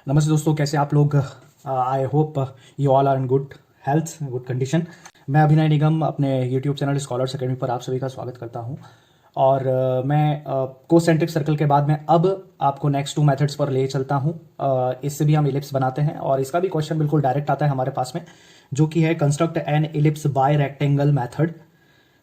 नमस्ते दोस्तों, कैसे आप लोग। I hope you all are in good health, good condition. मैं अभिनय निगम अपने यूट्यूब चैनल स्कॉलर्स अकेडमी पर आप सभी का स्वागत करता हूं। और मैं कोसेंट्रिक सर्कल के बाद में अब आपको नेक्स्ट 2 मेथड्स पर ले चलता हूं। इससे भी हम इलिप्स बनाते हैं और इसका भी क्वेश्चन बिल्कुल डायरेक्ट आता है हमारे पास में, जो कि है construct an ellipse by rectangle method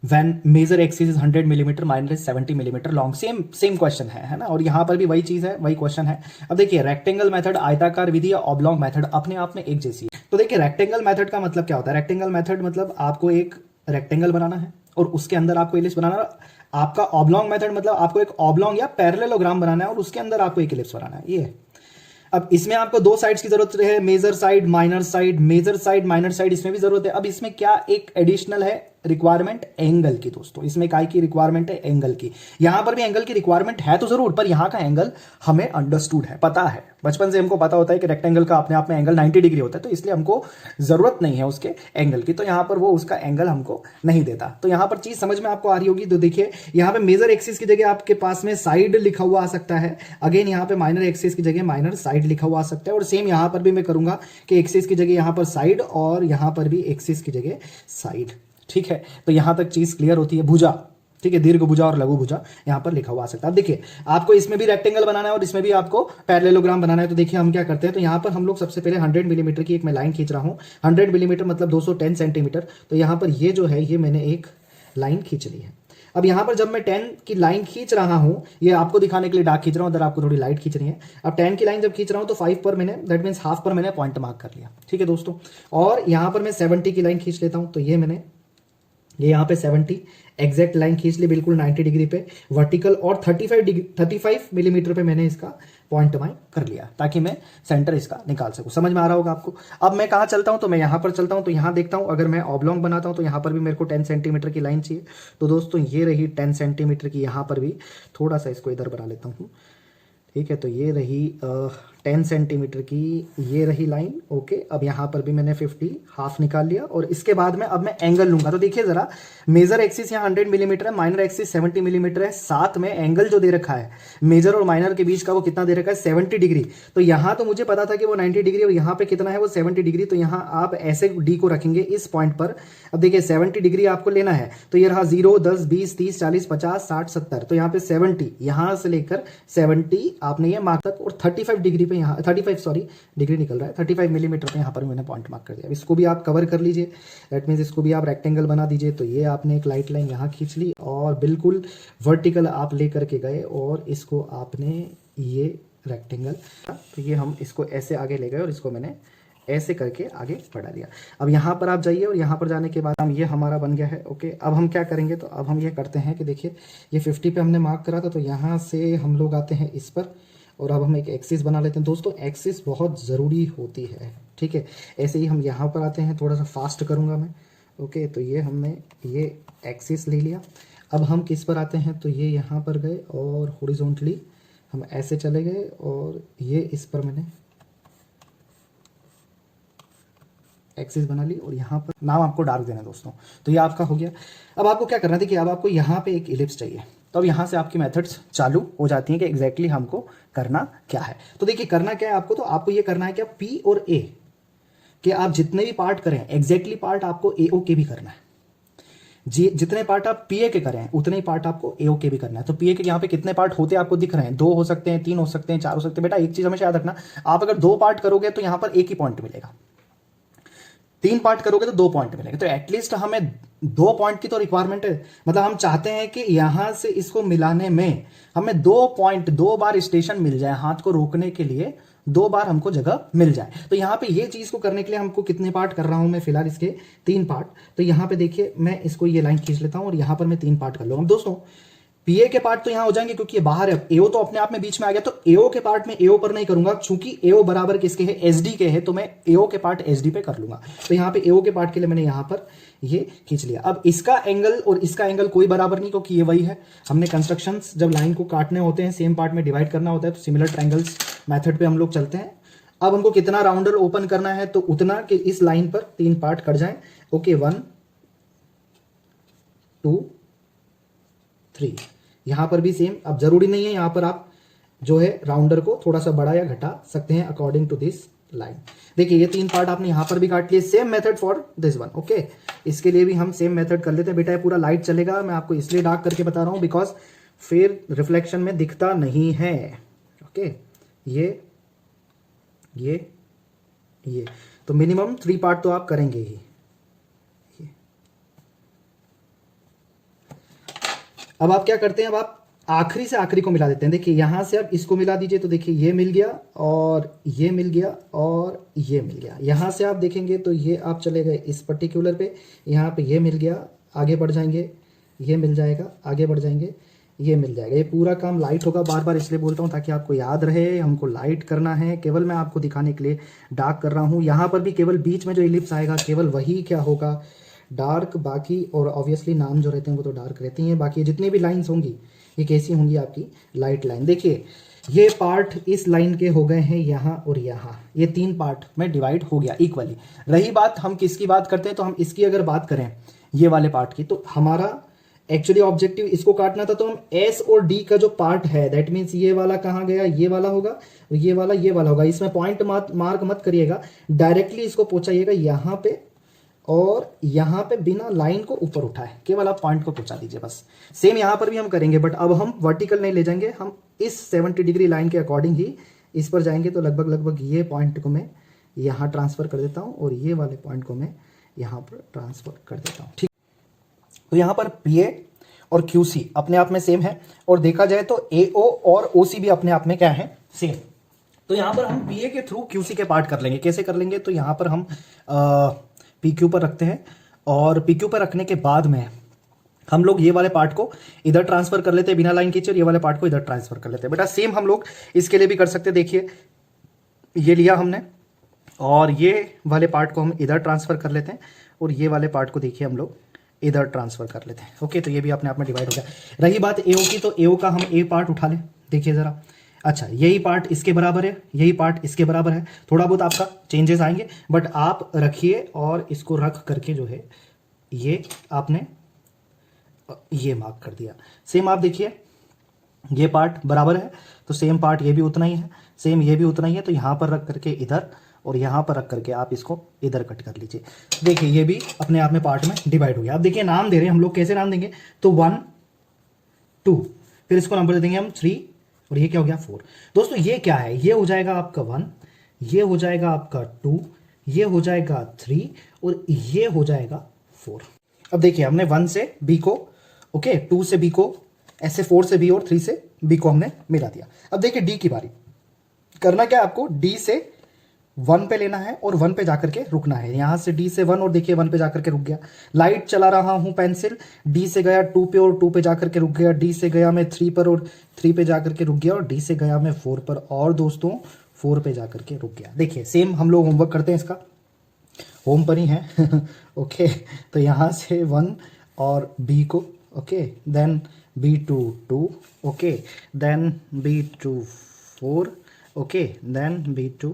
when major axis is 100 millimetre minus 70 millimetre long. Same question है ना। और यहां पर भी वही चीज है, वही क्वेश्चन है। अब देखिए, रेक्टेंगल मेथड, आयताकार विधि या ऑब्लॉन्ग मेथड अपने आप में एक जैसी है। तो देखिए, रेक्टेंगल मेथड का मतलब क्या होता है। रेक्टेंगल मेथड मतलब आपको एक रेक्टेंगल बनाना है और उसके अंदर आपको इलिप्स बनाना है। आपका ऑब्लॉन्ग मेथड मतलब आपको एक ऑब्लॉन्ग या पैरेललोग्राम बनाना है और उसके अंदर आपको एक इलिप्स बनाना है। ये है। अब इसमें आपको 2 साइड्स की जरूरत है, major side minor side, major side minor side, इसमें भी जरूरत है। अब इसमें क्या एक एडिशनल है रिक्वायरमेंट, एंगल की। दोस्तों, इसमें काय की रिक्वायरमेंट है, एंगल की। यहां पर भी एंगल की रिक्वायरमेंट है तो जरूर, पर यहां का एंगल हमें अंडरस्टूड है, पता है, बचपन से हमको पता होता है कि रेक्टेंगल का अपने आप में एंगल 90 डिग्री होता है, तो इसलिए हमको जरूरत नहीं है उसके एंगल की। तो यहां पर वो उसका एंगल हमको नहीं देता। तो यहां पर चीज समझ में आपको आ रही होगी। तो देखिए, यहां पे मेजर एक्सिस की जगह आपके पास में साइड लिखा हुआ आ सकता है। अगेन यहां पे माइनर एक्सिस की जगह माइनर साइड लिखा हुआ आ सकता है। और सेम यहां पर भी मैं करूंगा कि एक्सिस की जगह यहां पर साइड और यहां पर भी एक्सिस की जगह साइड। ठीक है, तो यहां तक चीज क्लियर होती है। भुजा, ठीक है, दीर्घ भुजा और लघु भुजा यहां पर लिखा हुआ आ सकता है। अब देखिए, आपको इसमें भी रेक्टेंगल बनाना है और इसमें भी आपको पैरेललोग्राम बनाना है। तो देखिए हम क्या करते हैं, तो यहां पर हम लोग सबसे पहले 100 मिलीमीटर की एक मैं लाइन खींच रहा हूं। 100 मिलीमीटर मतलब 210 सेंटीमीटर। तो यहां पर ये जो है, ये मैंने एक लाइन खींच ली है। अब यहां पर जब मैं 10 की लाइन खींच रहा हूं, ये आपको दिखाने के लिए डार्क खींच रहा हूं, अगर आपको थोड़ी लाइट खींच रही है। अब 10 की लाइन जब खींच रहा हूं तो 5 पर मैंने, दैट मींस हाफ पर मैंने पॉइंट मार्क कर लिया। ठीक है दोस्तों, और यहां पर मैं 70 की लाइन खींच लेता हूं। तो ये मैंने ये यहाँ पे 70 एग्जैक्ट लाइन खींच ली, बिल्कुल 90 डिग्री पे वर्टिकल, और 35 मिलीमीटर पे मैंने इसका पॉइंट मार्क कर लिया, ताकि मैं सेंटर इसका निकाल सकूं। समझ में आ रहा होगा आपको। अब मैं कहाँ चलता हूं, तो मैं यहां पर चलता हूं। तो यहां देखता हूं, अगर मैं ऑब्लॉन्ग बनाता हूं तो यहां पर भी मेरे को 10 सेंटीमीटर की लाइन चाहिए। तो दोस्तों, ये रही 10 सेंटीमीटर की। यहां पर भी थोड़ा सा इसको इधर बना लेता हूं। ठीक है, तो ये रही 10 सेंटीमीटर की, ये रही लाइन। ओके, अब यहां पर भी मैंने 50 हाफ निकाल लिया। और इसके बाद में अब मैं एंगल लूंगा। तो देखिए जरा, मेजर एक्सिस यहाँ 100 मिलीमीटर है, माइनर एक्सिस 70 मिलीमीटर है, साथ में एंगल जो दे रखा है मेजर और माइनर के बीच का, वो कितना दे रखा है, 70 डिग्री। तो यहां तो मुझे पता था कि वो 90 डिग्री, और यहां पे कितना है, वो 70 डिग्री। तो यहां आप ऐसे डी को रखेंगे इस पॉइंट पर। अब देखिए, 70 डिग्री आपको लेना है, तो ये रहा 0, 10, 20, 30, 40, 50, 60, 70। तो यहाँ पे 70, यहां से लेकर 70 आपने ये मार्क तक, और 35 डिग्री पे यहाँ 35 सॉरी डिग्री निकल रहा है, 35 मिलीमीटर पे यहाँ पर मैंने पॉइंट मार्क कर दिया। इसको भी आप कवर कर लीजिए, दैट मीन्स इसको भी आप रेक्टेंगल बना दीजिए। तो ये आपने एक लाइट लाइन यहाँ खींच ली और बिल्कुल वर्टिकल आप लेकर के गए, और इसको आपने ये रेक्टेंगल, तो ये हम इसको ऐसे आगे ले गए और इसको मैंने ऐसे करके आगे बढ़ा दिया। अब यहाँ पर आप जाइए, और यहाँ पर जाने के बाद हम, ये हमारा बन गया है। ओके, अब हम क्या करेंगे, तो अब हम ये करते हैं कि देखिए, ये 50 पे हमने मार्क करा था, तो यहाँ से हम लोग आते हैं इस पर, और अब हम एक एक्सिस बना लेते हैं। दोस्तों, एक्सिस बहुत ज़रूरी होती है। ठीक है, ऐसे ही हम यहाँ पर आते हैं, थोड़ा सा फास्ट करूँगा मैं। ओके, तो ये हमने ये एक्सिस ले लिया। अब हम किस पर आते हैं, तो ये यहाँ पर गए और हॉरिजॉन्टली हम ऐसे चले गए, और ये इस पर मैंने एक्सिस बना ली, और यहाँ पर नाम आपको डार्क देना है दोस्तों। तो ये आपका हो गया। अब आपको क्या करना है, देखिए, अब आपको यहाँ पे एक इलिप्स चाहिए। तो अब यहाँ से आपकी मेथड्स चालू हो जाती हैं कि एग्जैक्टली हमको करना क्या है। तो देखिए, करना क्या है आपको, तो आपको ये करना है कि पी और ए के आप जितने भी पार्ट करें, एग्जैक्टली पार्ट आपको एओ के भी करना है। जी, जितने पार्ट आप पीए के करें उतने ही पार्ट आपको एओ के भी करना है। तो पीए के यहाँ पे कितने पार्ट होते हैं आपको दिख रहे हैं, 2 हो सकते हैं, 3 हो सकते हैं, 4 हो सकते हैं। बेटा एक चीज हमेशा याद रखना, आप अगर 2 पार्ट करोगे तो यहाँ पर एक ही पॉइंट मिलेगा, 3 पार्ट करोगे तो 2 पॉइंट मिलेंगे। तो एटलीस्ट हमें 2 पॉइंट की तो रिक्वायरमेंट है। मतलब हम चाहते हैं कि यहां से इसको मिलाने में हमें 2 पॉइंट, 2 बार स्टेशन मिल जाए, हाथ को रोकने के लिए 2 बार हमको जगह मिल जाए। तो यहां पे ये चीज को करने के लिए हमको कितने पार्ट कर रहा हूं मैं, फिलहाल इसके 3 पार्ट। तो यहां पे देखिए, मैं इसको ये लाइन खींच लेता हूं और यहां पर मैं 3 पार्ट कर लूंगा। दोस्तों, पीए के पार्ट तो यहां हो जाएंगे क्योंकि ये बाहर है, एओ तो अपने आप में बीच में आ गया। तो एओ के पार्ट में एओ पर नहीं करूंगा, क्योंकि एओ बराबर किसके है, एसडी के है। तो मैं एओ के पार्ट एसडी पे कर लूंगा। तो यहां पे एओ के पार्ट के लिए मैंने यहां पर ये खींच लिया। अब इसका एंगल और इसका एंगल कोई बराबर नहीं, क्योंकि ये वही है। हमने कंस्ट्रक्शंस जब लाइन को काटने होते हैं, सेम पार्ट में डिवाइड करना होता है, तो सिमिलर ट्रायंगल्स मेथड पे हम लोग चलते हैं। अब हमको कितना राउंडर ओपन करना है, तो उतना कि इस लाइन पर 3 पार्ट कट जाए। ओके, 1 2 3। यहां पर भी सेम। अब जरूरी नहीं है यहां पर आप जो है राउंडर को थोड़ा सा बढ़ा या घटा सकते हैं अकॉर्डिंग टू दिस लाइन। देखिए ये 3 पार्ट आपने यहां पर भी काट लिए, same method for this one. Okay, इसके लिए भी हम सेम मेथड कर लेते हैं। बेटा ये पूरा लाइट चलेगा, मैं आपको इसलिए डार्क करके बता रहा हूं बिकॉज फिर रिफ्लेक्शन में दिखता नहीं है। ओके, ये तो मिनिमम 3 पार्ट तो आप करेंगे ही। अब आप क्या करते हैं, अब आप आखिरी से आखिरी को मिला देते हैं। देखिए यहां से अब इसको मिला दीजिए, तो देखिए ये मिल गया और ये मिल गया और ये मिल गया। यहां से आप देखेंगे तो ये आप चले गए इस पर्टिकुलर पे, यहाँ पे ये मिल गया, आगे बढ़ जाएंगे ये मिल जाएगा, आगे बढ़ जाएंगे ये मिल जाएगा। ये पूरा काम लाइट होगा, बार बार इसलिए बोलता हूँ ताकि आपको याद रहे, हमको लाइट करना है। केवल मैं आपको दिखाने के लिए डार्क कर रहा हूँ। यहाँ पर भी केवल बीच में जो इलिप्स आएगा केवल वही क्या होगा, डार्क। बाकी और ऑब्वियसली नाम जो रहते हैं वो तो डार्क रहती हैं। बाकी जितनी भी लाइंस होंगी ये कैसी होंगी, आपकी लाइट लाइन। देखिए ये पार्ट इस लाइन के हो गए हैं यहाँ और यहाँ, ये 3 पार्ट में डिवाइड हो गया इक्वली। रही बात हम किसकी बात करते हैं, तो हम इसकी अगर बात करें ये वाले पार्ट की, तो हमारा एक्चुअली ऑब्जेक्टिव इसको काटना था। तो हम एस और डी का जो पार्ट है, दैट मीन्स ये वाला कहाँ गया, ये वाला होगा और ये वाला होगा। इसमें पॉइंट मार्क मत करिएगा, डायरेक्टली इसको पहुंचाइएगा यहाँ पे और यहाँ पे बिना लाइन को ऊपर उठाए, केवल आप पॉइंट को पहुंचा दीजिए बस। सेम यहाँ पर भी हम करेंगे, बट अब हम वर्टिकल नहीं ले जाएंगे, हम इस 70 डिग्री लाइन के अकॉर्डिंग ही इस पर जाएंगे। तो लगभग ये पॉइंट को मैं यहाँ ट्रांसफर कर देता हूँ और ये वाले पॉइंट को मैं यहाँ पर ट्रांसफर कर देता हूँ। ठीक, तो यहाँ पर PA और QC अपने आप में सेम है, और देखा जाए तो AO और OC भी अपने आप में क्या है, सेम। तो यहाँ पर हम PA के थ्रू QC के पार्ट कर लेंगे। कैसे कर लेंगे, तो यहाँ पर हम PQ पर रखते हैं और PQ पर रखने के बाद में हम लोग ये वाले पार्ट को इधर ट्रांसफर कर लेते हैं बिना लाइन खींचे, और ये वाले पार्ट को इधर ट्रांसफर कर लेते हैं। बेटा सेम हम लोग इसके लिए भी कर सकते हैं। देखिए ये लिया हमने और ये वाले पार्ट को हम इधर ट्रांसफर कर लेते हैं, और ये वाले पार्ट को देखिए हम लोग इधर ट्रांसफर कर लेते हैं। ओके, तो ये भी अपने आप में डिवाइड हो गया। रही बात AO की, तो AO का हम A पार्ट उठा लें। देखिए जरा, अच्छा यही पार्ट इसके बराबर है, यही पार्ट इसके बराबर है। थोड़ा बहुत आपका चेंजेस आएंगे, बट आप रखिए और इसको रख करके जो है ये आपने ये मार्क कर दिया। सेम आप देखिए ये पार्ट बराबर है, तो सेम पार्ट ये भी उतना ही है, सेम ये भी उतना ही है। तो यहाँ पर रख करके इधर और यहाँ पर रख करके आप इसको इधर कट कर लीजिए। देखिए ये भी अपने आप में पार्ट में डिवाइड हो गया। अब देखिए नाम दे रहे हैं हम लोग, कैसे नाम देंगे, तो 1 2, फिर इसको नंबर दे देंगे हम 3, और ये क्या हो गया 4। दोस्तों ये क्या है, ये हो जाएगा आपका 1, ये हो जाएगा आपका 2, ये हो जाएगा 3 और ये हो जाएगा 4। अब देखिए हमने 1 से B को, ओके, 2 से B को, ऐसे 4 से B और 3 से B को हमने मिला दिया। अब देखिए D की बारी, करना क्या आपको, D से 1 पे लेना है और 1 पे जाकर के रुकना है। यहां से D से 1 और देखिए 1 पे जाकर के रुक गया। लाइट चला रहा हूं पेंसिल, D से गया 2 पे और 2 पे जाकर के रुक गया, D से गया मैं 3 पर और 3 पे जाकर के रुक गया, और D से गया मैं 4 पर और दोस्तों 4 पे जाकर के रुक गया। देखिए सेम हम लोग होमवर्क करते हैं, इसका होम पर ही है ओके, तो यहां से 1 और B को, okay, then B to 2, okay, then B to 4, okay, then B to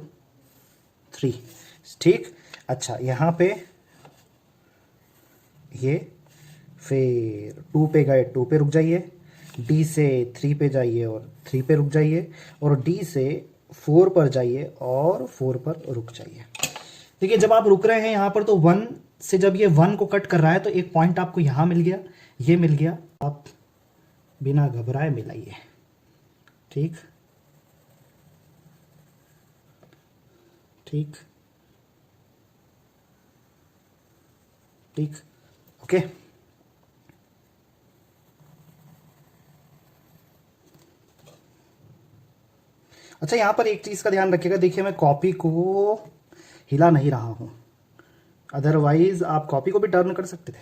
3। ठीक, अच्छा यहाँ पे ये फिर 2 पे गए, 2 पे रुक जाइए, D से 3 पे जाइए और 3 पे रुक जाइए, और D से 4 पर जाइए और 4 पर रुक जाइए। देखिए जब आप रुक रहे हैं यहाँ पर, तो 1 से जब ये 1 को कट कर रहा है तो एक पॉइंट आपको यहाँ मिल गया, ये मिल गया, आप बिना घबराए मिलाइए। ठीक ठीक ठीक, ओके। अच्छा यहाँ पर एक चीज का ध्यान रखिएगा, देखिए मैं कॉपी को हिला नहीं रहा हूं, अदरवाइज आप कॉपी को भी टर्न कर सकते थे,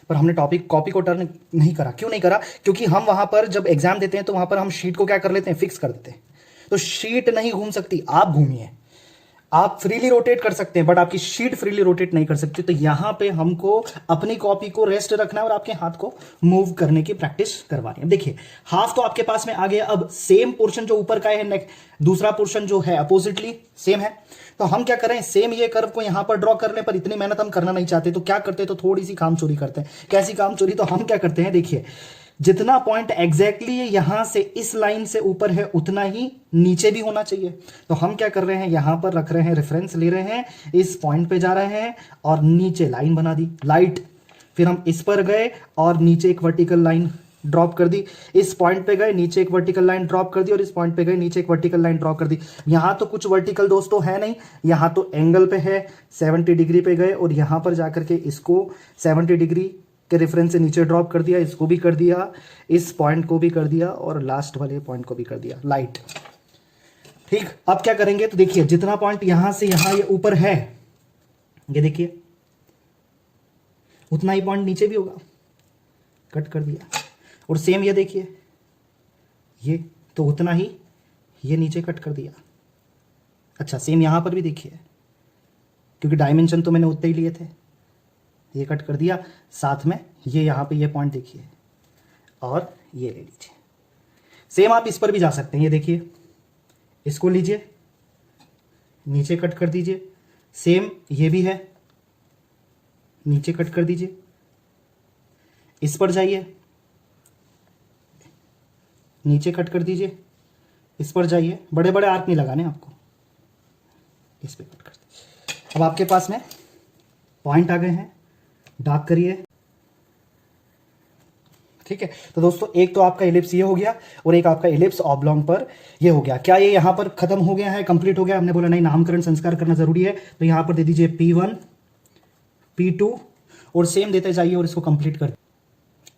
पर हमने कॉपी को टर्न नहीं करा। क्यों नहीं करा, क्योंकि हम वहां पर जब एग्जाम देते हैं तो वहां पर हम शीट को क्या कर लेते हैं, फिक्स कर देते हैं। तो शीट नहीं घूम सकती, आप घूमिए। आप फ्रीली रोटेट कर सकते हैं, बट आपकी शीट फ्रीली रोटेट नहीं कर सकती। तो यहां पे हमको अपनी कॉपी को रेस्ट रखना है और आपके हाथ को मूव करने की प्रैक्टिस करवानी है। देखिए हाफ तो आपके पास में आ गया। अब सेम पोर्शन जो ऊपर का है, दूसरा पोर्शन जो है अपोजिटली सेम है, तो हम क्या करें, सेम ये कर्व को यहां पर ड्रॉ करने पर इतनी मेहनत हम करना नहीं चाहते, तो क्या करते हैं, तो थोड़ी सी काम चोरी करते हैं। कैसी काम चोरी, तो हम क्या करते हैं, देखिए जितना पॉइंट एग्जैक्टली यहां से इस लाइन से ऊपर है उतना ही नीचे भी होना चाहिए। तो हम क्या कर रहे हैं, यहां पर रख रहे हैं, रेफरेंस ले रहे हैं, इस पॉइंट पे जा रहे हैं और नीचे लाइन बना दी लाइट। फिर हम इस पर गए और नीचे एक वर्टिकल लाइन ड्रॉप कर दी, इस पॉइंट पे गए नीचे एक वर्टिकल लाइन ड्रॉप कर दी, और इस पॉइंट पे गए नीचे एक वर्टिकल लाइन ड्रॉप कर दी। यहां तो कुछ वर्टिकल दोस्तों है नहीं, यहां तो एंगल पे है, 70 डिग्री पे गए और यहां पर जाकर के इसको 70 डिग्री के रेफरेंस से नीचे ड्रॉप कर दिया, इसको भी कर दिया, इस पॉइंट को भी कर दिया और लास्ट वाले पॉइंट को भी कर दिया लाइट। ठीक, अब क्या करेंगे तो देखिए जितना पॉइंट यहां से यहां ये ऊपर है, ये देखिए उतना ही पॉइंट नीचे भी होगा, कट कर दिया। और सेम ये देखिए, ये तो उतना ही ये नीचे कट कर दिया। अच्छा सेम यहां पर भी देखिए, क्योंकि डायमेंशन तो मैंने उतने ही लिए थे, ये कट कर दिया। साथ में ये यहां पे ये पॉइंट देखिए और ये ले लीजिए। सेम आप इस पर भी जा सकते हैं, ये देखिए इसको लीजिए, नीचे कट कर दीजिए। सेम ये भी है, नीचे कट कर दीजिए। इस पर जाइए, नीचे कट कर दीजिए। इस पर जाइए, बड़े बड़े आर्क नहीं लगाने आपको, इस पे कट कर दीजिए। अब आपके पास में पॉइंट आ गए हैं, डार्क करिए। ठीक है, तो दोस्तों एक तो आपका इलिप्स ये हो गया और एक आपका इलिप्स ऑब्लॉन्ग पर ये हो गया। क्या ये यहां पर खत्म हो गया है, कंप्लीट हो गया? हमने बोला नहीं, नामकरण संस्कार करना जरूरी है। तो यहां पर दे दीजिए P1 P2 और सेम देते जाइए और इसको कंप्लीट कर।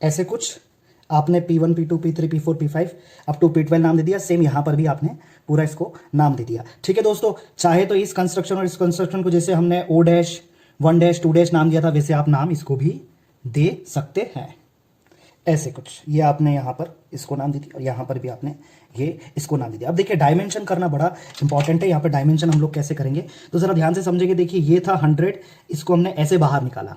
ऐसे कुछ आपने P1 P2 P3 P4 P5 up to P12 नाम दे दिया। सेम यहां पर भी आपने पूरा इसको नाम दे दिया। ठीक है दोस्तों, चाहे तो इस कंस्ट्रक्शन और इस कंस्ट्रक्शन को जैसे हमने O डैश 1 डैश 2 डैश नाम दिया था, वैसे आप नाम इसको भी दे सकते हैं। ऐसे कुछ ये आपने यहाँ पर इसको नाम दी थी और यहाँ पर भी आपने ये इसको नाम दे दिया। अब देखिए डायमेंशन करना बड़ा इंपॉर्टेंट है। यहाँ पर डायमेंशन हम लोग कैसे करेंगे तो जरा ध्यान से समझेंगे। देखिए ये था 100, इसको हमने ऐसे बाहर निकाला।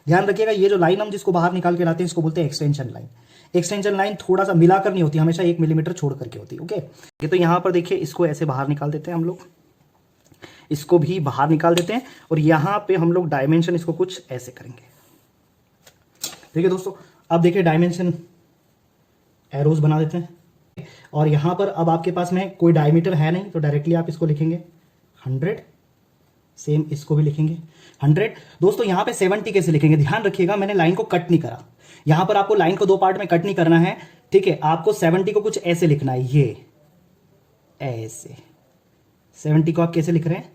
ध्यान रखिएगा, ये जो लाइन हम जिसको बाहर निकाल के लाते हैं इसको बोलते हैं एक्सटेंशन लाइन। एक्सटेंशन लाइन थोड़ा सा मिलाकर नहीं होती, हमेशा 1 मिलीमीटर छोड़ करके होती है। ओके, ये तो यहाँ पर देखिए इसको ऐसे बाहर निकाल देते हैं हम लोग, इसको भी बाहर निकाल देते हैं और यहाँ पे हम लोग डायमेंशन इसको कुछ ऐसे करेंगे। ठीक है दोस्तों, अब देखिए डायमेंशन एरोज बना देते हैं और यहां पर अब आपके पास में कोई डायमीटर है नहीं तो डायरेक्टली आप इसको लिखेंगे 100। सेम इसको भी लिखेंगे 100। दोस्तों यहां पे 70 कैसे लिखेंगे, ध्यान रखिएगा मैंने लाइन को कट नहीं करा। यहां पर आपको लाइन को 2 पार्ट में कट नहीं करना है। ठीक है, आपको 70 को कुछ ऐसे लिखना है, ये ऐसे 70 को आप कैसे लिख रहे हैं,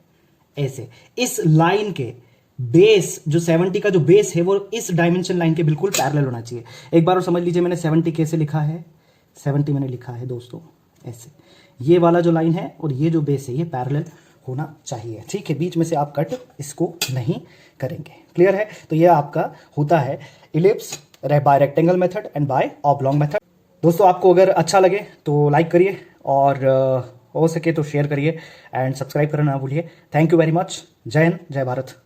ऐसे। इस लाइन के बेस जो 70 का जो बेस है वो इस डायमेंशन लाइन के बिल्कुल पैरेलल होना चाहिए। एक बार और समझ लीजिए मैंने 70 कैसे लिखा है। 70 मैंने लिखा है दोस्तों ऐसे, ये वाला जो लाइन है और ये जो बेस है ये पैरेलल होना चाहिए। ठीक है, बीच में से आप कट इसको नहीं करेंगे। क्लियर है? तो ये आपका होता है ellipse by rectangle method and by oblong method. दोस्तों आपको अगर अच्छा लगे तो लाइक करिए और हो सके तो शेयर करिए एंड सब्सक्राइब करना ना भूलिए। Thank you very much. जय हिंद, जय भारत।